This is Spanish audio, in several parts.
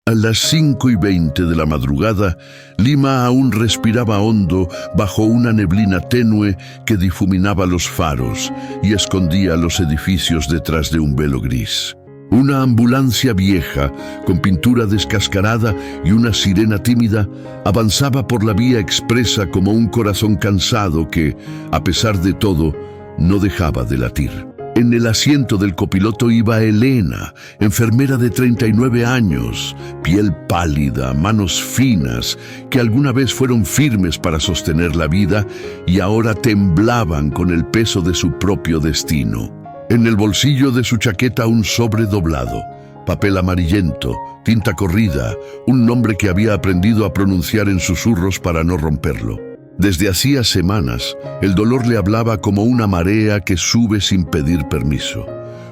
A las 5:20 de la madrugada, Lima aún respiraba hondo bajo una neblina tenue que difuminaba los faros y escondía los edificios detrás de un velo gris. Una ambulancia vieja, con pintura descascarada y una sirena tímida, avanzaba por la vía expresa como un corazón cansado que, a pesar de todo, no dejaba de latir. En el asiento del copiloto iba Elena, enfermera de 39 años, piel pálida, manos finas, que alguna vez fueron firmes para sostener la vida y ahora temblaban con el peso de su propio destino. En el bolsillo de su chaqueta un sobre doblado, papel amarillento, tinta corrida, un nombre que había aprendido a pronunciar en susurros para no romperlo. Desde hacía semanas, el dolor le hablaba como una marea que sube sin pedir permiso.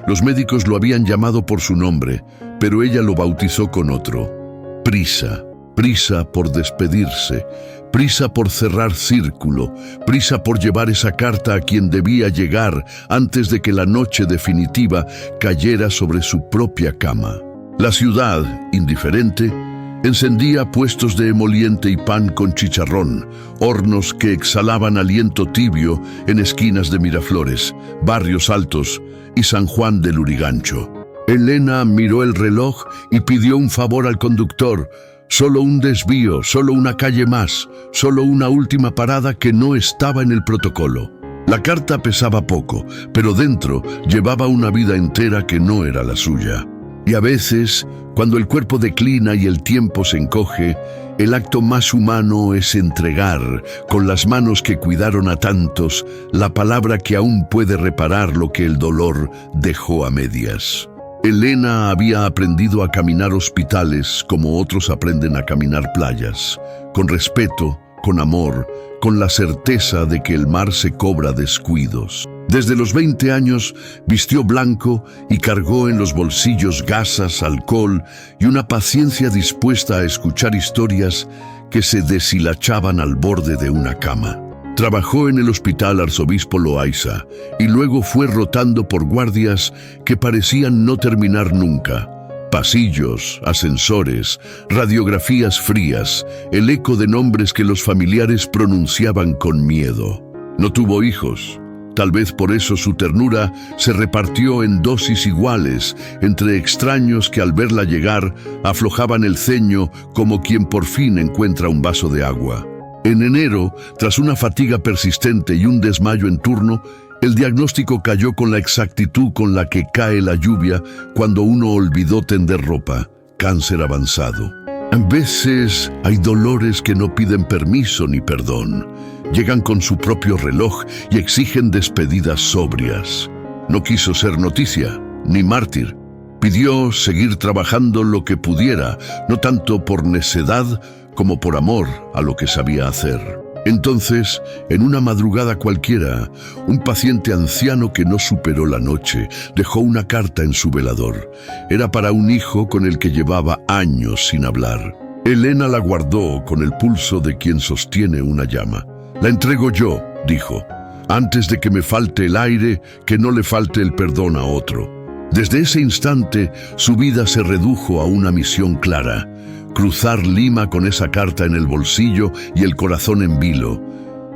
Los médicos lo habían llamado por su nombre, pero ella lo bautizó con otro. Prisa. Prisa por despedirse, prisa por cerrar círculo, prisa por llevar esa carta a quien debía llegar antes de que la noche definitiva cayera sobre su propia cama. La ciudad, indiferente, encendía puestos de emoliente y pan con chicharrón, hornos que exhalaban aliento tibio en esquinas de Miraflores, Barrios Altos y San Juan del Lurigancho. Elena miró el reloj y pidió un favor al conductor. Solo un desvío, solo una calle más, solo una última parada que no estaba en el protocolo. La carta pesaba poco, pero dentro llevaba una vida entera que no era la suya. Y a veces, cuando el cuerpo declina y el tiempo se encoge, el acto más humano es entregar, con las manos que cuidaron a tantos, la palabra que aún puede reparar lo que el dolor dejó a medias. Elena había aprendido a caminar hospitales como otros aprenden a caminar playas, con respeto, con amor, con la certeza de que el mar se cobra descuidos. Desde los 20 años vistió blanco y cargó en los bolsillos gasas, alcohol y una paciencia dispuesta a escuchar historias que se deshilachaban al borde de una cama. Trabajó en el Hospital Arzobispo Loaiza y luego fue rotando por guardias que parecían no terminar nunca. Pasillos, ascensores, radiografías frías, el eco de nombres que los familiares pronunciaban con miedo. No tuvo hijos. Tal vez por eso su ternura se repartió en dosis iguales entre extraños que al verla llegar aflojaban el ceño como quien por fin encuentra un vaso de agua. En enero, tras una fatiga persistente y un desmayo en turno, el diagnóstico cayó con la exactitud con la que cae la lluvia cuando uno olvidó tender ropa: cáncer avanzado. A veces hay dolores que no piden permiso ni perdón. Llegan con su propio reloj y exigen despedidas sobrias. No quiso ser noticia, ni mártir. Pidió seguir trabajando lo que pudiera, no tanto por necedad como por amor a lo que sabía hacer. Entonces, en una madrugada cualquiera, un paciente anciano que no superó la noche dejó una carta en su velador. Era para un hijo con el que llevaba años sin hablar. Elena la guardó con el pulso de quien sostiene una llama. «La entrego yo», dijo, «antes de que me falte el aire, que no le falte el perdón a otro». Desde ese instante, su vida se redujo a una misión clara: cruzar Lima con esa carta en el bolsillo y el corazón en vilo,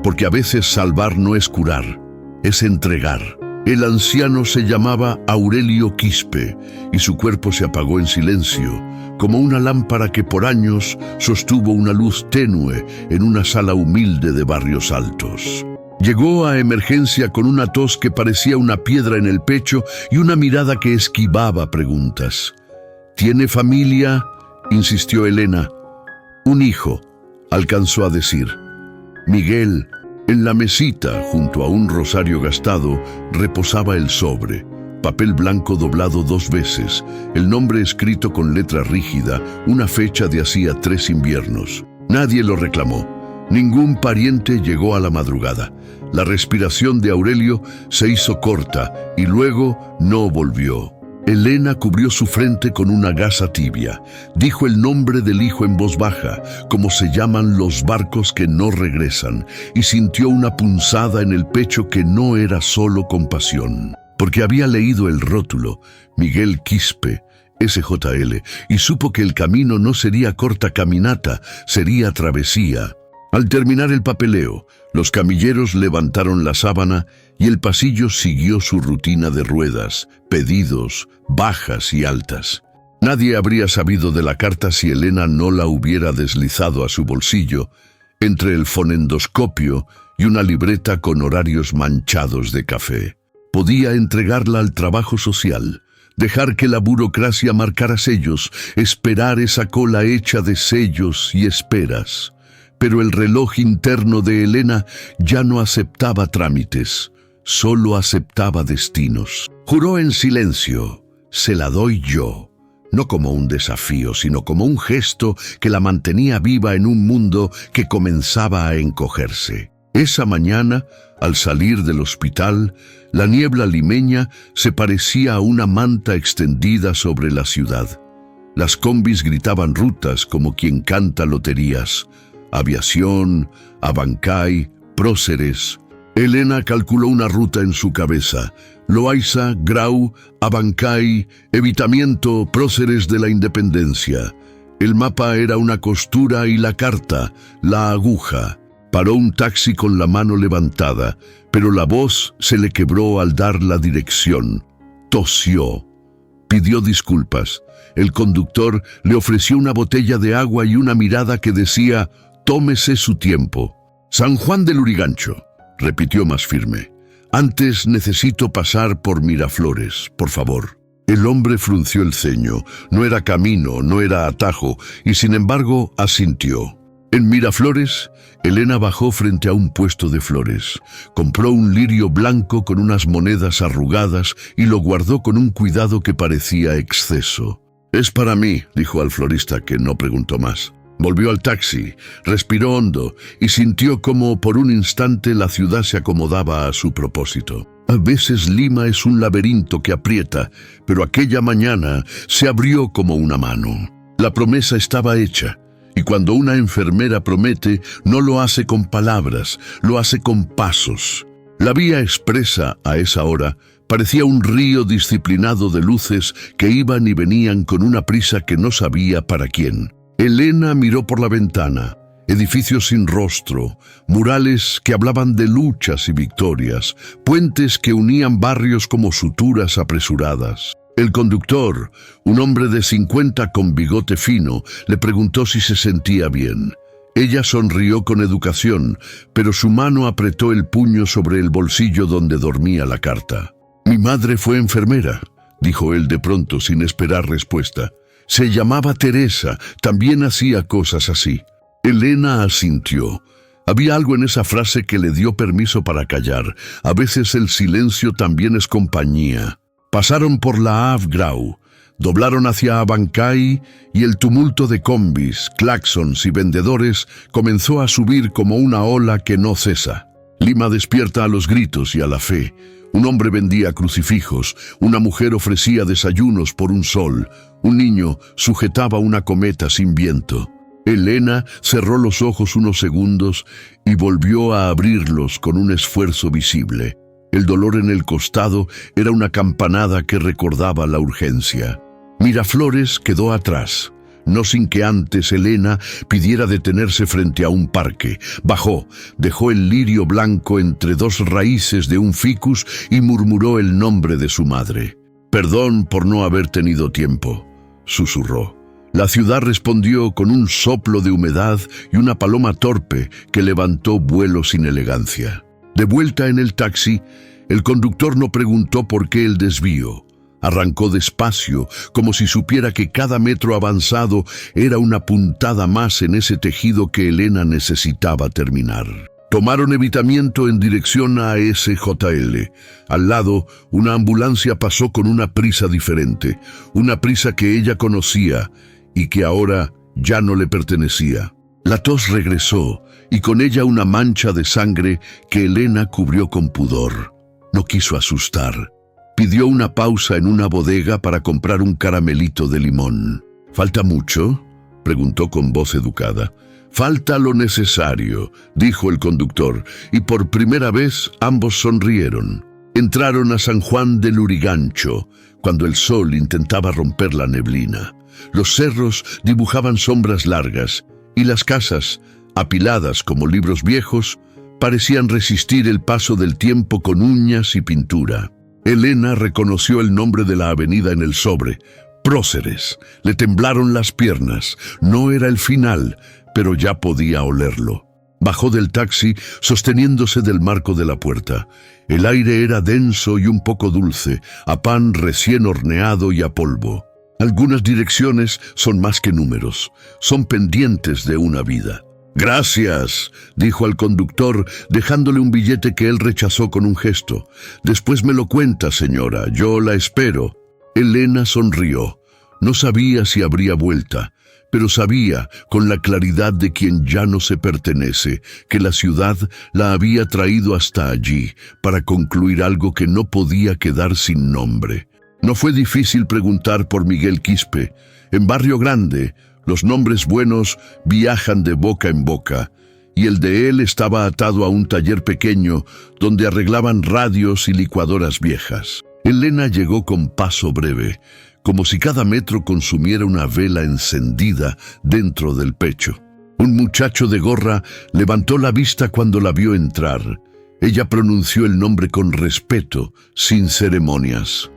porque a veces salvar no es curar, es entregar. El anciano se llamaba Aurelio Quispe y su cuerpo se apagó en silencio, como una lámpara que por años sostuvo una luz tenue en una sala humilde de Barrios Altos. Llegó a emergencia con una tos que parecía una piedra en el pecho y una mirada que esquivaba preguntas. «¿Tiene familia?», insistió Elena. «Un hijo», alcanzó a decir. Miguel, en la mesita, junto a un rosario gastado, reposaba el sobre, papel blanco doblado 2 veces, el nombre escrito con letra rígida, una fecha de hacía 3 inviernos. Nadie lo reclamó. Ningún pariente llegó a la madrugada. La respiración de Aurelio se hizo corta y luego no volvió. Elena cubrió su frente con una gasa tibia. Dijo el nombre del hijo en voz baja, como se llaman los barcos que no regresan, y sintió una punzada en el pecho que no era solo compasión, porque había leído el rótulo: Miguel Quispe, SJL, y supo que el camino no sería corta caminata, sería travesía. Al terminar el papeleo, los camilleros levantaron la sábana y el pasillo siguió su rutina de ruedas, pedidos, bajas y altas. Nadie habría sabido de la carta si Elena no la hubiera deslizado a su bolsillo, entre el fonendoscopio y una libreta con horarios manchados de café. Podía entregarla al trabajo social, dejar que la burocracia marcara sellos, esperar esa cola hecha de sellos y esperas. Pero el reloj interno de Elena ya no aceptaba trámites, solo aceptaba destinos. Juró en silencio: se la doy yo. No como un desafío, sino como un gesto que la mantenía viva en un mundo que comenzaba a encogerse. Esa mañana, al salir del hospital, la niebla limeña se parecía a una manta extendida sobre la ciudad. Las combis gritaban rutas como quien canta loterías. Aviación, Abancay, Próceres. Elena calculó una ruta en su cabeza: Loaiza, Grau, Abancay, Evitamiento, Próceres de la Independencia. El mapa era una costura y la carta, la aguja. Paró un taxi con la mano levantada, pero la voz se le quebró al dar la dirección. Tosió. Pidió disculpas. El conductor le ofreció una botella de agua y una mirada que decía: tómese su tiempo. San Juan del Lurigancho, repitió más firme. Antes necesito pasar por Miraflores, por favor. El hombre frunció el ceño. No era camino, no era atajo, y sin embargo asintió. En Miraflores, Elena bajó frente a un puesto de flores. Compró un lirio blanco con unas monedas arrugadas y lo guardó con un cuidado que parecía exceso. «Es para mí», dijo al florista, que no preguntó más. Volvió al taxi, respiró hondo y sintió como por un instante la ciudad se acomodaba a su propósito. A veces Lima es un laberinto que aprieta, pero aquella mañana se abrió como una mano. La promesa estaba hecha. Y cuando una enfermera promete, no lo hace con palabras, lo hace con pasos. La vía expresa a esa hora parecía un río disciplinado de luces que iban y venían con una prisa que no sabía para quién. Elena miró por la ventana. Edificios sin rostro, murales que hablaban de luchas y victorias, puentes que unían barrios como suturas apresuradas. El conductor, un hombre de 50 con bigote fino, le preguntó si se sentía bien. Ella sonrió con educación, pero su mano apretó el puño sobre el bolsillo donde dormía la carta. «Mi madre fue enfermera», dijo él de pronto sin esperar respuesta. «Se llamaba Teresa, también hacía cosas así». Elena asintió. Había algo en esa frase que le dio permiso para callar. A veces el silencio también es compañía. Pasaron por la Av Grau, doblaron hacia Abancay y el tumulto de combis, claxons y vendedores comenzó a subir como una ola que no cesa. Lima despierta a los gritos y a la fe. Un hombre vendía crucifijos, una mujer ofrecía desayunos por un sol, un niño sujetaba una cometa sin viento. Elena cerró los ojos unos segundos y volvió a abrirlos con un esfuerzo visible. El dolor en el costado era una campanada que recordaba la urgencia. Miraflores quedó atrás, no sin que antes Elena pidiera detenerse frente a un parque. Bajó, dejó el lirio blanco entre dos raíces de un ficus y murmuró el nombre de su madre. «Perdón por no haber tenido tiempo», susurró. La ciudad respondió con un soplo de humedad y una paloma torpe que levantó vuelo sin elegancia. De vuelta en el taxi, el conductor no preguntó por qué el desvío. Arrancó despacio, como si supiera que cada metro avanzado era una puntada más en ese tejido que Elena necesitaba terminar. Tomaron Evitamiento en dirección a SJL. Al lado, una ambulancia pasó con una prisa diferente, una prisa que ella conocía y que ahora ya no le pertenecía. La tos regresó, y con ella una mancha de sangre que Elena cubrió con pudor. No quiso asustar. Pidió una pausa en una bodega para comprar un caramelito de limón. «¿Falta mucho?», preguntó con voz educada. «Falta lo necesario», dijo el conductor, y por primera vez ambos sonrieron. Entraron a San Juan de Lurigancho, cuando el sol intentaba romper la neblina. Los cerros dibujaban sombras largas, y las casas, apiladas como libros viejos, parecían resistir el paso del tiempo con uñas y pintura. Elena reconoció el nombre de la avenida en el sobre, Próceres. Le temblaron las piernas. No era el final, pero ya podía olerlo. Bajó del taxi sosteniéndose del marco de la puerta. El aire era denso y un poco dulce, a pan recién horneado y a polvo. Algunas direcciones son más que números, son pendientes de una vida. «Gracias», dijo al conductor, dejándole un billete que él rechazó con un gesto. «Después me lo cuenta, señora, yo la espero». Elena sonrió. No sabía si habría vuelta, pero sabía, con la claridad de quien ya no se pertenece, que la ciudad la había traído hasta allí para concluir algo que no podía quedar sin nombre. No fue difícil preguntar por Miguel Quispe. En Barrio Grande, los nombres buenos viajan de boca en boca, y el de él estaba atado a un taller pequeño donde arreglaban radios y licuadoras viejas. Elena llegó con paso breve, como si cada metro consumiera una vela encendida dentro del pecho. Un muchacho de gorra levantó la vista cuando la vio entrar. Ella pronunció el nombre con respeto, sin ceremonias.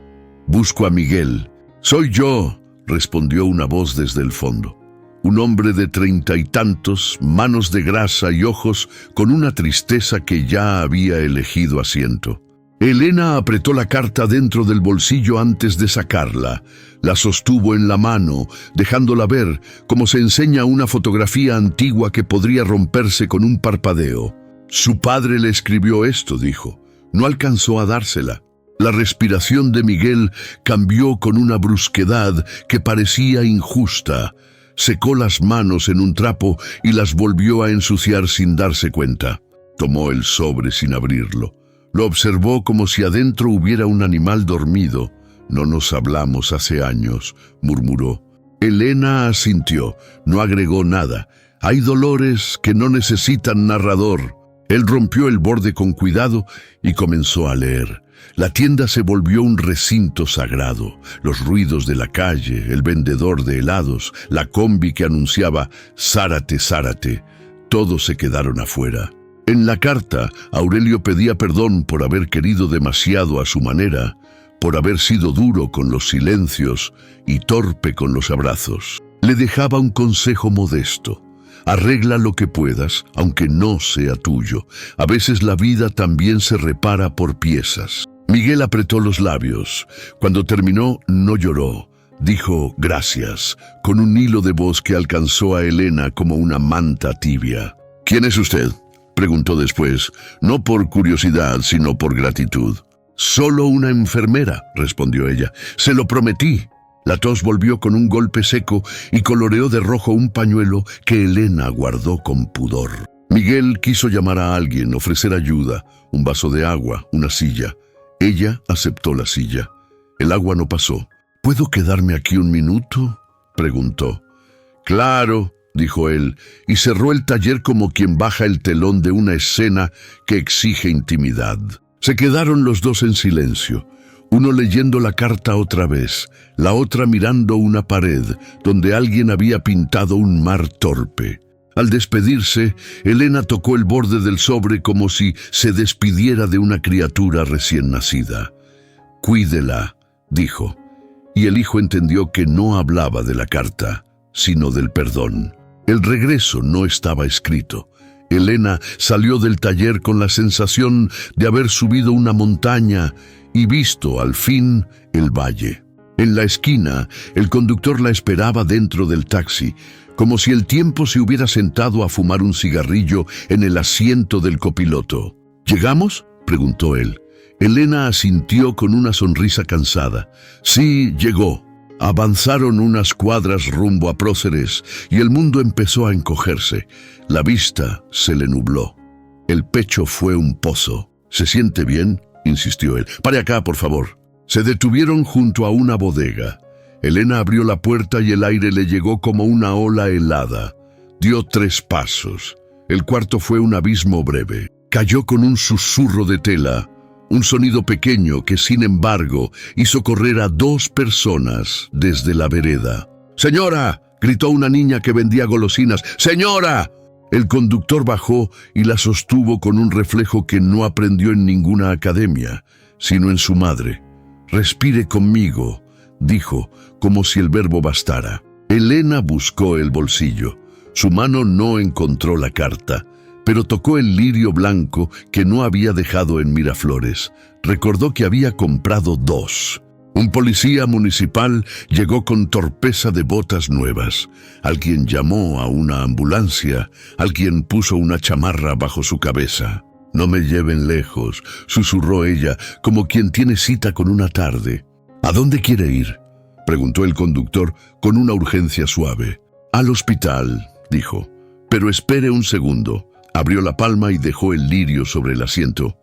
«Busco a Miguel». «Soy yo», respondió una voz desde el fondo. Un hombre de 30 y tantos, manos de grasa y ojos con una tristeza que ya había elegido asiento. Elena apretó la carta dentro del bolsillo antes de sacarla. La sostuvo en la mano, dejándola ver, como se enseña una fotografía antigua que podría romperse con un parpadeo. «Su padre le escribió esto», dijo. No alcanzó a dársela. La respiración de Miguel cambió con una brusquedad que parecía injusta. Secó las manos en un trapo y las volvió a ensuciar sin darse cuenta. Tomó el sobre sin abrirlo. Lo observó como si adentro hubiera un animal dormido. «No nos hablamos hace años», murmuró. Elena asintió. No agregó nada. Hay dolores que no necesitan narrador. Él rompió el borde con cuidado y comenzó a leer. La tienda se volvió un recinto sagrado. Los ruidos de la calle, el vendedor de helados, la combi que anunciaba «Zárate, Zárate», todos se quedaron afuera. En la carta, Aurelio pedía perdón por haber querido demasiado a su manera, por haber sido duro con los silencios y torpe con los abrazos. Le dejaba un consejo modesto. Arregla lo que puedas, aunque no sea tuyo. A veces la vida también se repara por piezas. Miguel apretó los labios. Cuando terminó, no lloró. Dijo «gracias», con un hilo de voz que alcanzó a Elena como una manta tibia. «¿Quién es usted?», preguntó después, no por curiosidad, sino por gratitud. «Solo una enfermera», respondió ella. «Se lo prometí». La tos volvió con un golpe seco y coloreó de rojo un pañuelo que Elena guardó con pudor. Miguel quiso llamar a alguien, ofrecer ayuda, un vaso de agua, una silla. Ella aceptó la silla. El agua no pasó. «¿Puedo quedarme aquí un minuto?», preguntó. «Claro», dijo él, y cerró el taller como quien baja el telón de una escena que exige intimidad. Se quedaron los dos en silencio, uno leyendo la carta otra vez, la otra mirando una pared donde alguien había pintado un mar torpe. Al despedirse, Elena tocó el borde del sobre como si se despidiera de una criatura recién nacida. «Cuídela», dijo, y el hijo entendió que no hablaba de la carta, sino del perdón. El regreso no estaba escrito. Elena salió del taller con la sensación de haber subido una montaña y visto, al fin, el valle. En la esquina, el conductor la esperaba dentro del taxi, como si el tiempo se hubiera sentado a fumar un cigarrillo en el asiento del copiloto. «¿Llegamos?», preguntó él. Elena asintió con una sonrisa cansada. «Sí, llegó». Avanzaron unas cuadras rumbo a Próceres y el mundo empezó a encogerse. La vista se le nubló. El pecho fue un pozo. «¿Se siente bien?», insistió él. «Pare acá, por favor». Se detuvieron junto a una bodega. Elena abrió la puerta y el aire le llegó como una ola helada. Dio 3 pasos. El cuarto fue un abismo breve. Cayó con un susurro de tela. Un sonido pequeño que, sin embargo, hizo correr a 2 personas desde la vereda. ¡Señora!, gritó una niña que vendía golosinas. ¡Señora! El conductor bajó y la sostuvo con un reflejo que no aprendió en ninguna academia, sino en su madre. «Respire conmigo», dijo, como si el verbo bastara. Elena buscó el bolsillo. Su mano no encontró la carta, pero tocó el lirio blanco que no había dejado en Miraflores. Recordó que había comprado 2. Un policía municipal llegó con torpeza de botas nuevas. Alguien llamó a una ambulancia. Alguien puso una chamarra bajo su cabeza. «No me lleven lejos», susurró ella, como quien tiene cita con una tarde. «¿A dónde quiere ir?», preguntó el conductor con una urgencia suave. «Al hospital», dijo. «Pero espere un segundo». Abrió la palma y dejó el lirio sobre el asiento.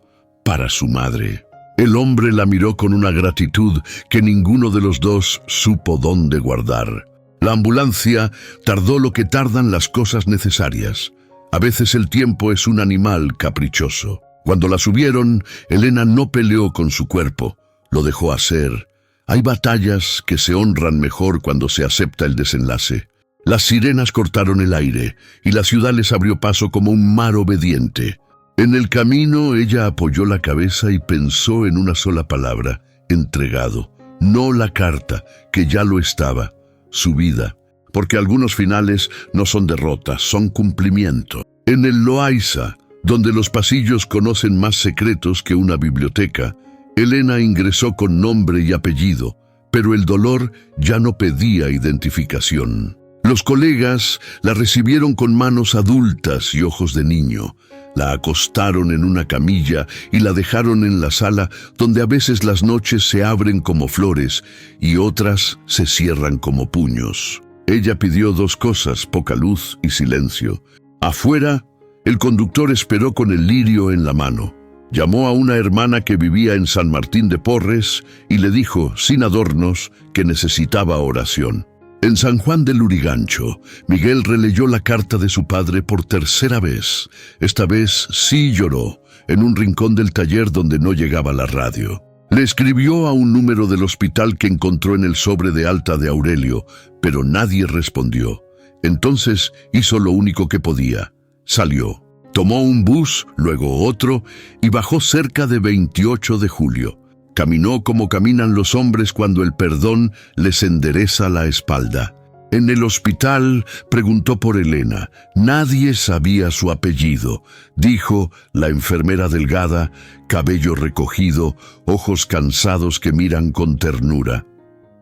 «Para su madre». El hombre la miró con una gratitud que ninguno de los dos supo dónde guardar. La ambulancia tardó lo que tardan las cosas necesarias. A veces el tiempo es un animal caprichoso. Cuando la subieron, Elena no peleó con su cuerpo, lo dejó hacer. Hay batallas que se honran mejor cuando se acepta el desenlace. Las sirenas cortaron el aire y la ciudad les abrió paso como un mar obediente. En el camino ella apoyó la cabeza y pensó en una sola palabra: entregado. No la carta, que ya lo estaba, su vida. Porque algunos finales no son derrotas, son cumplimiento. En el Loaiza, donde los pasillos conocen más secretos que una biblioteca, Elena ingresó con nombre y apellido, pero el dolor ya no pedía identificación. Los colegas la recibieron con manos adultas y ojos de niño. La acostaron en una camilla y la dejaron en la sala donde a veces las noches se abren como flores y otras se cierran como puños. Ella pidió 2 cosas: poca luz y silencio. Afuera, el conductor esperó con el lirio en la mano. Llamó a una hermana que vivía en San Martín de Porres y le dijo, sin adornos, que necesitaba oración. En San Juan de Lurigancho, Miguel releyó la carta de su padre por 3ª vez. Esta vez sí lloró, en un rincón del taller donde no llegaba la radio. Le escribió a un número del hospital que encontró en el sobre de alta de Aurelio, pero nadie respondió. Entonces hizo lo único que podía. Salió. Tomó un bus, luego otro, y bajó cerca de 28 de julio. Caminó como caminan los hombres cuando el perdón les endereza la espalda. En el hospital preguntó por Elena. Nadie sabía su apellido. Dijo la enfermera delgada, cabello recogido, ojos cansados que miran con ternura.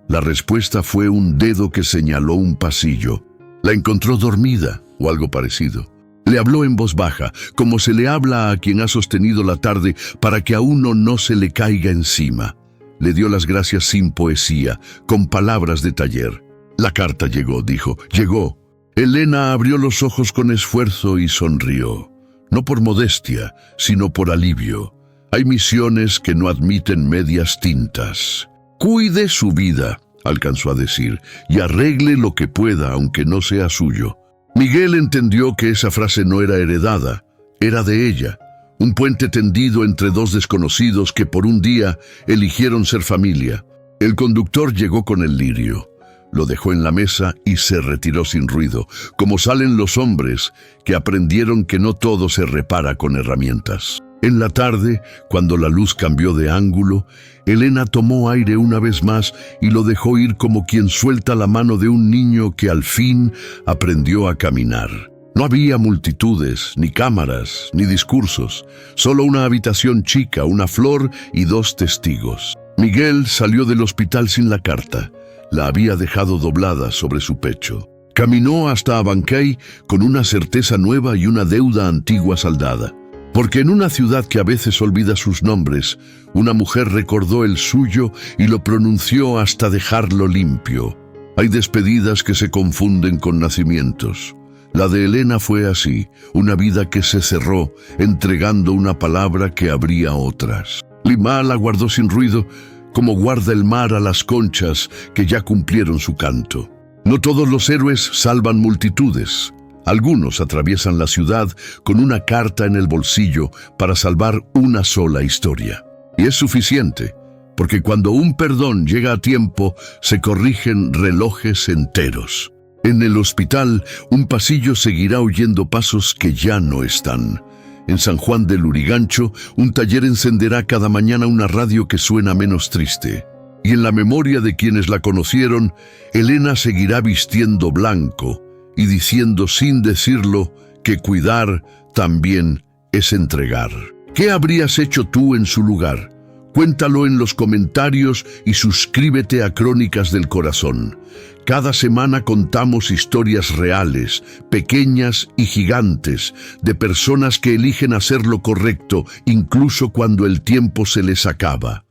La respuesta fue un dedo que señaló un pasillo. La encontró dormida o algo parecido. Le habló en voz baja, como se le habla a quien ha sostenido la tarde para que a uno no se le caiga encima. Le dio las gracias sin poesía, con palabras de taller. La carta llegó, dijo, llegó. Elena abrió los ojos con esfuerzo y sonrió. No por modestia, sino por alivio. Hay misiones que no admiten medias tintas. Cuide su vida, alcanzó a decir, y arregle lo que pueda, aunque no sea suyo. Miguel entendió que esa frase no era heredada, era de ella, un puente tendido entre 2 desconocidos que por un día eligieron ser familia. El conductor llegó con el lirio, lo dejó en la mesa y se retiró sin ruido, como salen los hombres que aprendieron que no todo se repara con herramientas. En la tarde, cuando la luz cambió de ángulo, Elena tomó aire una vez más y lo dejó ir como quien suelta la mano de un niño que al fin aprendió a caminar. No había multitudes, ni cámaras, ni discursos, solo una habitación chica, una flor y 2 testigos. Miguel salió del hospital sin la carta, la había dejado doblada sobre su pecho. Caminó hasta Abancay con una certeza nueva y una deuda antigua saldada. Porque en una ciudad que a veces olvida sus nombres, una mujer recordó el suyo y lo pronunció hasta dejarlo limpio. Hay despedidas que se confunden con nacimientos. La de Elena fue así, una vida que se cerró, entregando una palabra que abría otras. Limá la guardó sin ruido, como guarda el mar a las conchas que ya cumplieron su canto. No todos los héroes salvan multitudes. Algunos atraviesan la ciudad con una carta en el bolsillo para salvar una sola historia. Y es suficiente, porque cuando un perdón llega a tiempo, se corrigen relojes enteros. En el hospital, un pasillo seguirá oyendo pasos que ya no están. En San Juan del Lurigancho, un taller encenderá cada mañana una radio que suena menos triste. Y en la memoria de quienes la conocieron, Elena seguirá vistiendo blanco y diciendo sin decirlo que cuidar también es entregar. ¿Qué habrías hecho tú en su lugar? Cuéntalo en los comentarios y suscríbete a Crónicas del Corazón. Cada semana contamos historias reales, pequeñas y gigantes, de personas que eligen hacer lo correcto incluso cuando el tiempo se les acaba.